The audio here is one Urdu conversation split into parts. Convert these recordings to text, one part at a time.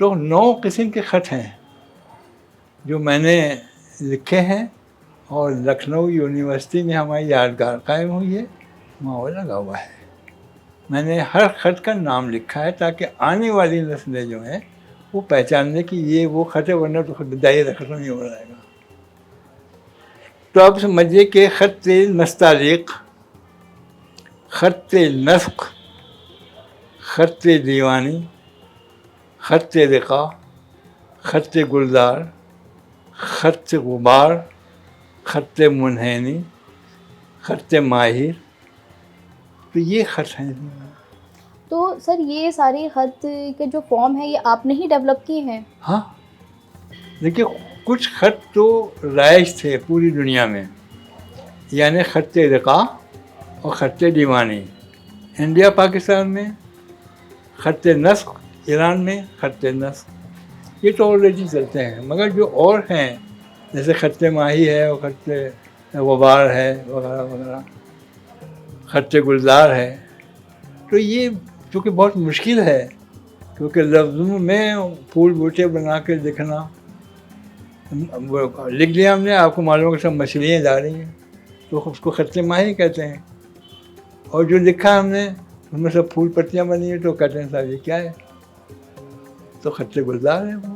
تو 9 قسم کے خط ہیں جو میں نے لکھے ہیں اور لکھنؤ یونیورسٹی میں ہماری یادگار قائم ہوئی ہے، وہاں وہ لگا ہوا ہے. میں نے ہر خط کا نام لکھا ہے تاکہ آنے والی نسلیں جو ہیں وہ پہچاننے کی یہ وہ خط ہے، ورنہ تو دائرہ ختم نہیں ہو جائے گا. تو اب سمجھیے کہ خط نستعلیق، خط نسق، خط دیوانی، خط رقا، خط گلزار، خط غبار، خط منحنی، خط ماہر، تو یہ خط ہیں. تو سر یہ سارے خط کے جو فارم ہے یہ آپ نے ہی ڈیولپ کیے ہیں؟ ہاں دیکھیے کچھ خط تو رائج تھے پوری دنیا میں، یعنی خط رقا اور خط دیوانی انڈیا پاکستان میں، خط نسق ایران میں، خط نسق یہ تو آلریڈی چلتے ہیں. مگر جو اور ہیں جیسے خط ماہی ہے اور خط غبار ہے وغیرہ وغیرہ، خط گلزار ہے، تو یہ چونکہ بہت مشکل ہے کیونکہ لفظوں میں پھول بوٹے بنا کے لکھنا. لکھ لیا ہم نے، آپ کو معلوم ہے کہ سب مچھلیاں جا رہی ہیں تو اس کو خط ماہی کہتے ہیں، اور جو لکھا ہم نے ان میں سب پھول پتیاں بنی ہیں تو کہتے ہیں صاحب یہ کیا ہے، تو خط گلزار ہے. وہ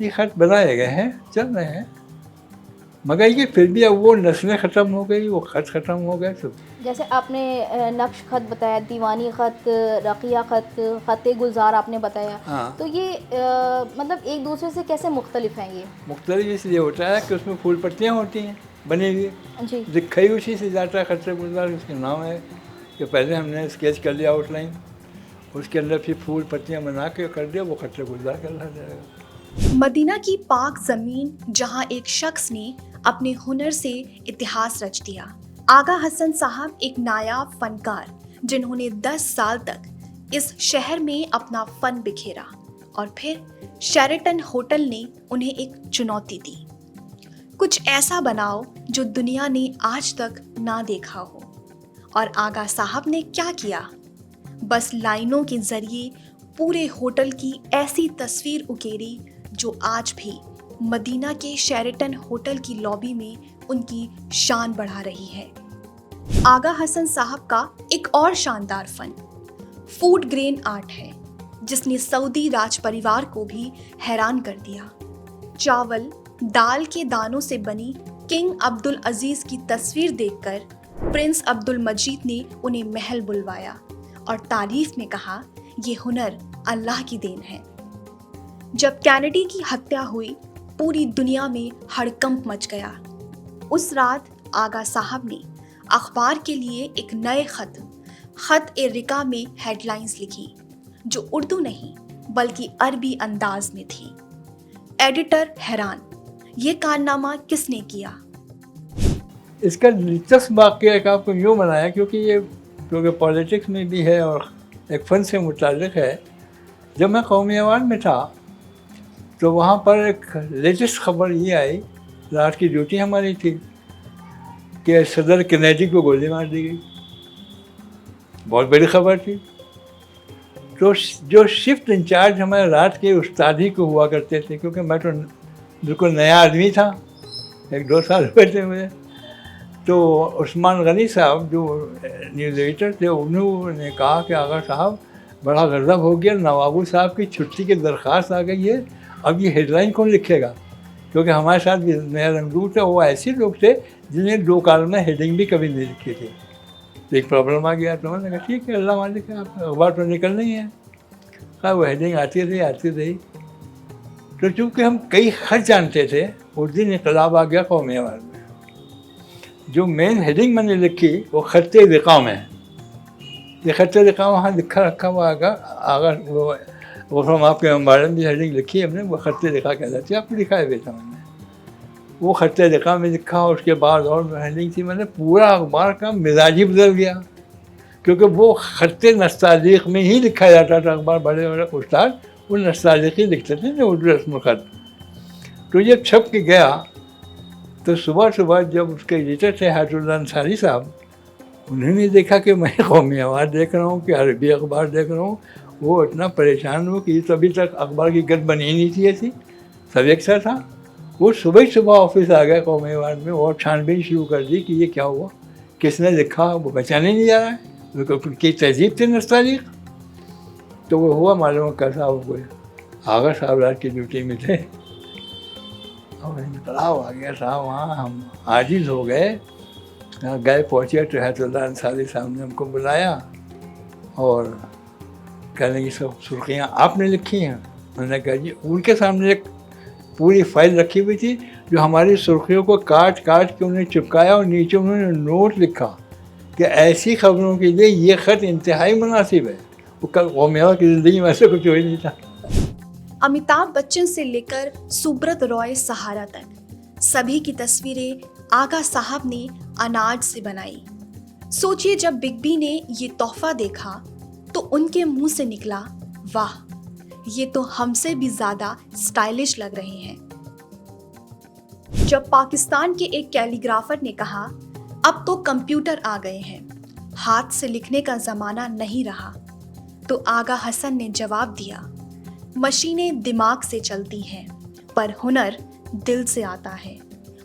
یہ خط بنائے گئے ہیں، چل رہے ہیں، مگر یہ پھر بھی اب وہ نسلیں ختم ہو گئی، وہ خط ختم ہو گئے سب. جیسے آپ نے نقش خط بتایا، دیوانی خط، رقیہ خط، خط گلزار آپ نے بتایا، ہاں تو یہ مطلب ایک دوسرے سے کیسے مختلف ہیں یہ؟ مختلف اس لیے ہوتا ہے کہ اس میں پھول پتیاں ہوتی ہیں بنی ہوئی، جی لکھا ہی اسی سے جاتا ہے. خط گلزار اس کے نام ہے کہ پہلے ہم نے اسکیچ کر لیا آؤٹ لائن، اس کے اندر پھر پھول پتیاں بنا کے کر دیا، وہ خط گلزار کہلاتا جائے گا. مدینہ کی پاک زمین جہاں ایک شخص نے اپنے ہنر سے اتہاس رچ دیا. آغا حسن صاحب ایک نایاب فنکار جنہوں نے 10 سال تک اس شہر میں اپنا فن بکھیرا اور پھر شیرٹن ہوٹل نے انہیں ایک چنوتی دی، کچھ ایسا بناؤ جو دنیا نے آج تک نہ دیکھا ہو. اور آغا صاحب نے کیا کیا؟ بس لائنوں کے ذریعے پورے ہوٹل کی ایسی تصویر اکیری جو آج بھی مدینہ کے شیرٹن ہوٹل کی لابی میں ان کی شان بڑھا رہی ہے. آغا حسن صاحب کا ایک اور شاندار فن فوڈ گرین آرٹ ہے جس نے سعودی راج پریوار کو بھی حیران کر دیا. چاول دال کے دانوں سے بنی کنگ عبد العزیز کی تصویر دیکھ کر پرنس عبد المجید نے انہیں محل بلوایا اور تعریف میں کہا یہ ہنر اللہ کی دین ہے. جب کینیڈی کی ہتیا ہوئی پوری دنیا میں ہڑکمپ مچ گیا. اس رات آغا صاحب نے اخبار کے لیے ایک نئے خط رقا میں ہیڈ لائنز لکھی جو اردو نہیں بلکہ عربی انداز میں تھی. ایڈیٹر حیران، یہ کارنامہ کس نے کیا؟ اس کا دلچسپ واقعہ ایک آپ کو یوں بنایا کیونکہ پالیٹکس میں بھی ہے اور ایک فن سے متعلق ہے. جب میں قومی ایوارڈ میں تھا تو وہاں پر ایک لیٹسٹ خبر یہ آئی، رات کی ڈیوٹی ہماری تھی کہ صدر کینیڈی کو گولی مار دی گئی. بہت بڑی خبر تھی. تو جو شفٹ انچارج ہمارے رات کے استاد ہی کو ہوا کرتے تھے، کیونکہ میں تو بالکل نیا آدمی تھا، 1-2 سال ہوئے تھے مجھے، تو عثمان غنی صاحب جو نیوز ایڈیٹر تھے انہوں نے کہا کہ آغا صاحب بڑا غضب ہو گیا، نوابو صاحب کی چھٹی کی درخواست آ گئی ہے، اب یہ ہیڈ لائن کون لکھے گا؟ کیونکہ ہمارے ساتھ بھی نیا رنگدور تھا، وہ ایسے لوگ تھے جنہیں 2 کالم میں ہیڈنگ بھی کبھی نہیں لکھی تھی. تو ایک پرابلم آ گیا، تو میں نے کہا ٹھیک ہے اللہ مالک ہے، آپ اخبار تو نکلنا ہی ہے. کہا وہ ہیڈنگ آتی رہی. تو چونکہ ہم کئی خط جانتے تھے، اس دن انقلاب آ گیا قومی ایوارڈ میں. جو مین ہیڈنگ میں نے لکھی وہ خط رقا میں ہے. یہ خط رقا وہاں لکھا رکھا ہوا آگا وہ ہم آپ کے بارے میں ہیڈنگ لکھی ہم نے، وہ خط رقا کہلاتی ہے، آپ کو دکھایا بیٹا میں نے. وہ خط رقا میں لکھا، اور اس کے بعد اور ہیڈنگ تھی. میں نے پورا اخبار کا مزاج ہی بدل گیا، کیونکہ وہ خط نستعلیق میں ہی لکھا جاتا تھا. اخبار بڑے بڑے استاد وہ نستعلیق ہی لکھتے تھے، اردو رسم الخط. تو جب چھپ کے گیا تو صبح جب اس کے ایڈیٹر تھے حیات اللہ انصاری صاحب، انہوں نے دیکھا کہ میں قومی ایوارڈ دیکھ رہا ہوں کہ عربی اخبار دیکھ رہا ہوں. وہ اتنا پریشان ہو کہ تبھی تک اخبار کی گد بنی ہی نہیں تھی ایسی، سب ایک سا تھا. وہ صبح آفس آ گیا قومی اخبار میں اور چھانبین شروع کر دی کہ یہ کیا ہوا، کس نے لکھا، وہ پہچانے نہیں جا رہا ہے، ان کی تہذیب تھی نستعلیق. تو وہ ہوا معلوم کیسا ہو کوئی آغا صاحب رات کی ڈیوٹی میں تھے اور انقلاب آ گیا صاحب. وہاں ہم عاجز ہو گئے، گئے پہنچے تو حیات اللہ انصاری صاحب نے ہم کو بلایا اور کہنے کی سب سرخیاں آپ نے لکھی ہیں. انہوں نے کہا جی. ان کے سامنے ایک پوری فائل رکھی ہوئی تھی جو ہماری سرخیوں کو کاٹ کاٹ کے انہیں چپکایا اور نیچے انہوں نے نوٹ لکھا کہ ایسی خبروں کے لیے یہ خط انتہائی مناسب ہے. وہ قومی کی زندگی میں ایسے کچھ ہو ہی نہیں تھا. امیتابھ بچن سے لے کر سبرت رائے سہارا تک سبھی کی تصویریں آغا صاحب نے اناج سے بنائی. سوچئے جب بگ بی نے یہ تحفہ دیکھا تو ان کے منہ سے نکلا، واہ یہ تو ہم سے بھی زیادہ اسٹائلش لگ رہے ہیں. جب پاکستان کے ایک کیلیگرافر نے کہا اب تو کمپیوٹر آ گئے ہیں، ہاتھ سے لکھنے کا زمانہ نہیں رہا، تو آغا حسن نے جواب دیا مشینیں دماغ سے چلتی ہیں پر ہنر دل سے آتا ہے.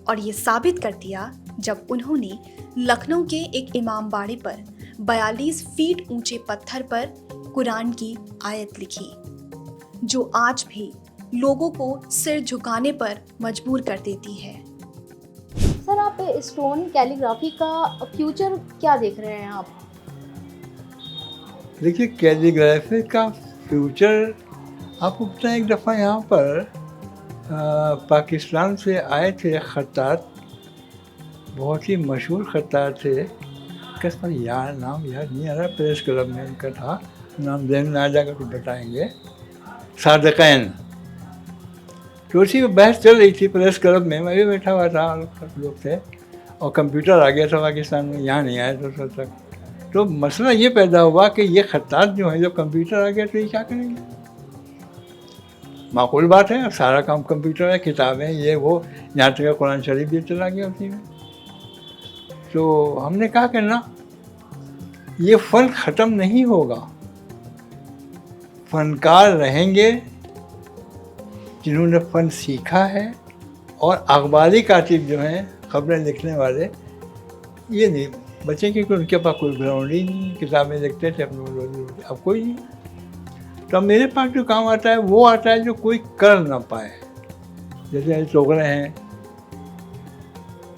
اور یہ ثابت کر دیا جب انہوں نے لکھنؤ کے ایک امام باڑے پر 42 فیٹ اونچے پتھر پر قرآن کی آیت لکھی جو آج بھی لوگوں کو سر جھکانے پر مجبور کر دیتی ہے. سر آپ اسٹون کیلیگرافی کا فیوچر کیا دیکھ رہے ہیں آپ؟ دیکھیے کیلیگرافی کا فیوچر آپ کو پتہ ہے، ایک دفعہ یہاں پر پاکستان سے آئے تھے خطاط، بہت ہی مشہور خطاط تھے، کس پر نام یاد نہیں آ رہا، پریس کلب میں ان کا تھا، نام ذہن میں آ جائے گا تو بتائیں گے، صادقین. تو اسی میں بحث چل رہی تھی پریس کلب میں، میں بھی بیٹھا ہوا تھا، لوگ تھے اور کمپیوٹر آ گیا تھا پاکستان میں، یہاں نہیں آیا تو تک. تو مسئلہ یہ پیدا ہوا کہ یہ خطاط جو ہیں جب کمپیوٹر آ گیا تو یہ کیا کریں گے؟ معقول بات ہے، سارا کام کمپیوٹر ہے، کتابیں یہ وہ، یہاں تک قرآن شریف بھی چلا گیا اسی میں. تو ہم نے کہا کہ نا یہ فن ختم نہیں ہوگا، فنکار رہیں گے جنہوں نے فن سیکھا ہے، اور اخباری کاتب جو ہیں خبریں لکھنے والے یہ نہیں بچے کیونکہ ان کے پاس کوئی گراؤنڈ ہی نہیں، کتابیں لکھتے تھے اپنے روزی روٹی، اب کوئی نہیں. تو اب میرے پاس جو کام آتا ہے وہ آتا ہے جو کوئی کر نہ پائے، جیسے ٹوکرے ہیں،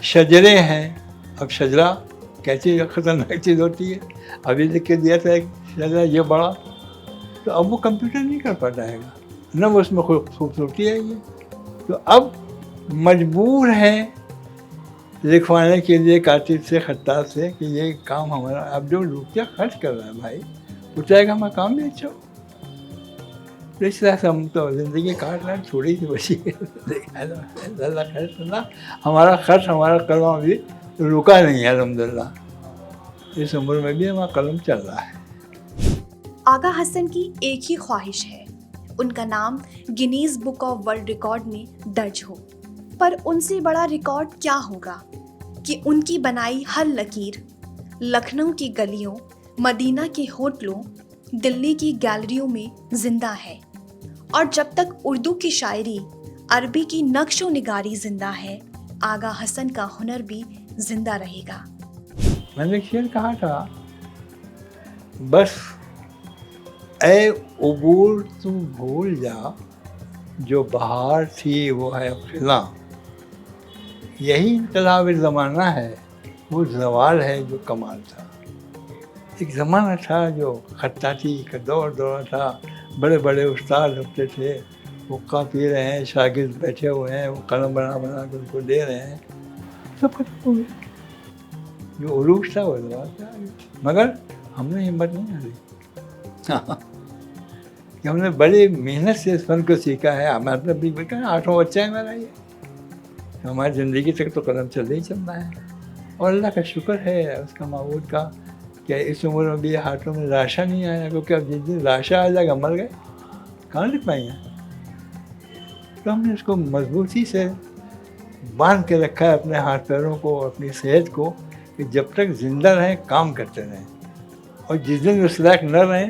شجرے ہیں. اب شجرا کیسی خطرناک چیز ہوتی ہے، ابھی لکھ کے دیا تھا ایک شجرا یہ بڑا، تو اب وہ کمپیوٹر نہیں کر پاتا ہے گا، نہ وہ اس میں خوبصورتی ہے. یہ تو اب مجبور ہیں لکھوانے کے لیے کاتب سے، خطاط سے کہ یہ کام ہمارا، اب جو روپیہ خرچ کر رہا ہے بھائی وہ چاہے گا ہمارا کام بھی اچھا ہو. تو اس طرح سے ہم تو زندگی کاٹ رہے ہیں، تھوڑی سی بچی اللہ خیر سنا، ہمارا خرچ ہمارا قلم بھی رکا نہیں ہے الحمدللہ، اس عمر میں بھی ہمارا قلم چل رہا ہے. آغا حسن کی ایک ہی خواہش ہے، ان کا نام Guinness book of world record میں درج ہو. پر ان سے بڑا ریکارڈ کیا ہوگا کہ ان کی بنائی ہر لکیر لکھنؤ کی گلیوں، مدینہ کے ہوٹلوں، دلی کی گیلریوں میں زندہ ہے. اور جب تک اردو کی شاعری، عربی کی نقش و نگاری زندہ ہے، آغا حسن کا ہنر بھی زندہ رہے گا. میں نے شعر کہا تھا، بس اے عبور تو بھول جا، جو بہار تھی وہ ہے خزاں، یہی انقلاب زمانہ ہے، وہ زوال ہے جو کمال تھا. ایک زمانہ تھا جو خطاطی کا دور تھا، بڑے بڑے استاد ہوتے تھے، حقہ پی رہے ہیں، شاگرد بیٹھے ہوئے ہیں، وہ قلم بنا کے ان کو دے رہے ہیں، سب ختم ہو گیا. جو عروج تھا وہ زوال تھا. مگر ہم نے ہمت نہیں ہاری کہ ہم نے بڑی محنت سے اس فن کو سیکھا ہے. ہمارے بھی بیٹا 8واں بچہ ہے میرا، یہ ہماری زندگی تک تو قدم چل ہی چلنا ہے. اور اللہ کا شکر ہے اس کا معبود کا کہ اس عمر میں بھی ہاتھوں میں راشا نہیں آیا، کیونکہ اب جس دن راشا آ جائے گا مر گئے، کہاں لکھ پائیں گے. تو ہم نے اس کو مضبوطی سے باندھ کے رکھا ہے اپنے ہاتھ پیروں کو، اپنی صحت کو، کہ جب تک زندہ رہیں کام کرتے رہیں، اور جس دن اس لائق نہ رہیں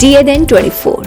DNN 24,